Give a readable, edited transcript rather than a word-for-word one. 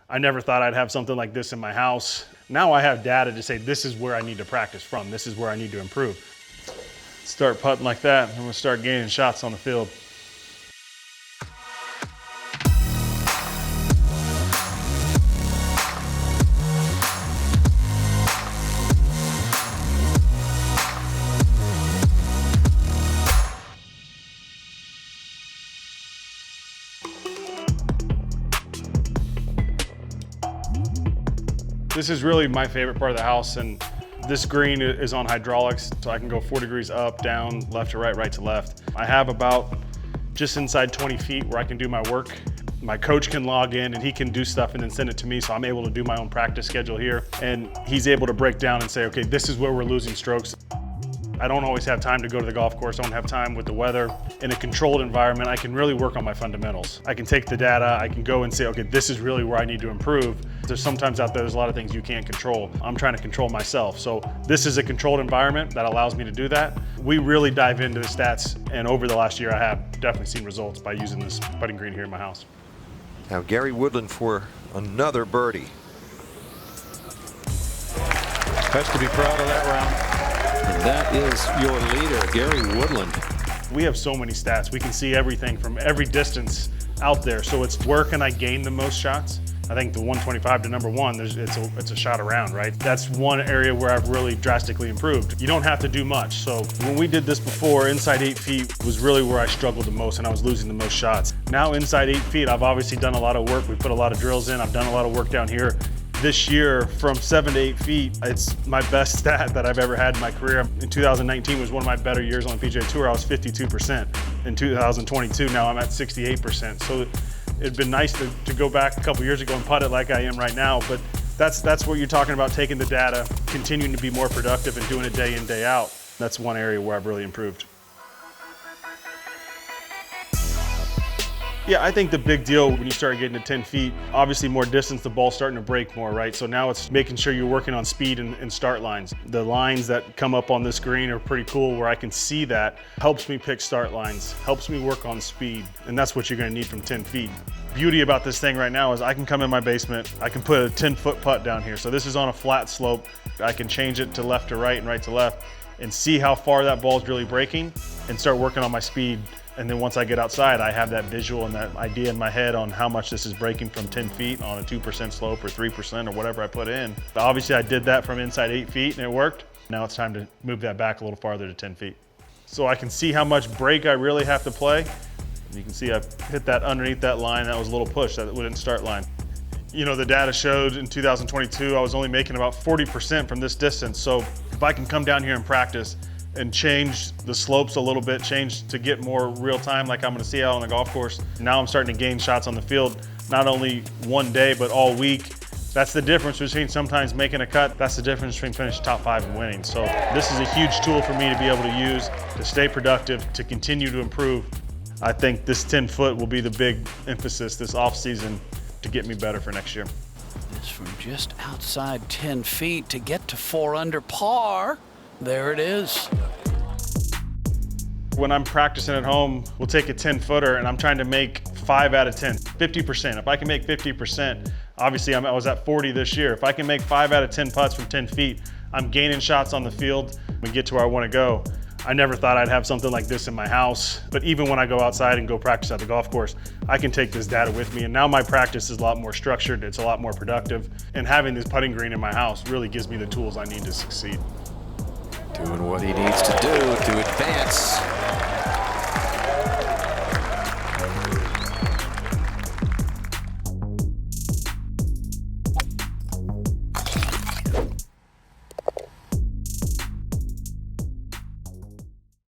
I never thought I'd have something like this in my house. Now I have data to say this is where I need to practice from. This is where I need to improve. Start putting like that, and we'll start gaining shots on the field. This is really my favorite part of the house, and this green is on hydraulics, so I can go 4 degrees up, down, left to right, right to left. I have about just inside 20 feet where I can do my work. My coach can log in and he can do stuff and then send it to me, so I'm able to do my own practice schedule here. And he's able to break down and say, okay, this is where we're losing strokes. I don't always have time to go to the golf course. I don't have time with the weather. In a controlled environment, I can really work on my fundamentals. I can take the data, I can go and say, okay, this is really where I need to improve. There's sometimes out there, there's a lot of things you can't control. I'm trying to control myself. So this is a controlled environment that allows me to do that. We really dive into the stats, and over the last year, I have definitely seen results by using this putting green here in my house. Now Gary Woodland for another birdie. Has to be proud of that round. And that is your leader, Gary Woodland. We have so many stats. We can see everything from every distance out there. So it's where can I gain the most shots? I think the 125 to number one, it's a shot around, right? That's one area where I've really drastically improved. You don't have to do much. So when we did this before, inside 8 feet was really where I struggled the most and I was losing the most shots. Now inside 8 feet, I've obviously done a lot of work. We put a lot of drills in. I've done a lot of work down here. This year, from 7 to 8 feet, it's my best stat that I've ever had in my career. In 2019 was one of my better years on the PGA Tour. I was 52%. In 2022, now I'm at 68%. So it'd been nice to go back a couple years ago and putt it like I am right now, but that's what you're talking about, taking the data, continuing to be more productive and doing it day in, day out. That's one area where I've really improved. Yeah, I think the big deal when you start getting to 10 feet, obviously more distance, the ball's starting to break more, right? So now it's making sure you're working on speed and start lines. The lines that come up on this green are pretty cool where I can see that. Helps me pick start lines, helps me work on speed, and that's what you're gonna need from 10 feet. Beauty about this thing right now is I can come in my basement, I can put a 10-foot putt down here. So this is on a flat slope. I can change it to left to right and right to left and see how far that ball's really breaking and start working on my speed. And then once I get outside, I have that visual and that idea in my head on how much this is breaking from 10 feet on a 2% slope or 3% or whatever I put in. But obviously I did that from inside 8 feet and it worked. Now it's time to move that back a little farther to 10 feet. So I can see how much break I really have to play. You can see I hit that underneath that line. That was a little push, that wouldn't start line. You know, the data showed in 2022, I was only making about 40% from this distance. So if I can come down here and practice and change the slopes a little bit, change to get more real time like I'm gonna see out on the golf course. Now I'm starting to gain shots on the field, not only one day, but all week. That's the difference between sometimes making a cut. That's the difference between finishing top 5 and winning. So this is a huge tool for me to be able to use, to stay productive, to continue to improve. I think this 10 foot will be the big emphasis this off season to get me better for next year. It's from just outside 10 feet to get to 4 under par. There it is. When I'm practicing at home, we'll take a 10-footer and I'm trying to make 5 out of 10, 50%. If I can make 50%, obviously I was at 40 this year. If I can make 5 out of 10 putts from 10 feet, I'm gaining shots on the field. We get to where I want to go. I never thought I'd have something like this in my house, but even when I go outside and go practice at the golf course, I can take this data with me, and now my practice is a lot more structured, it's a lot more productive, and having this putting green in my house really gives me the tools I need to succeed. Doing what he needs to do to advance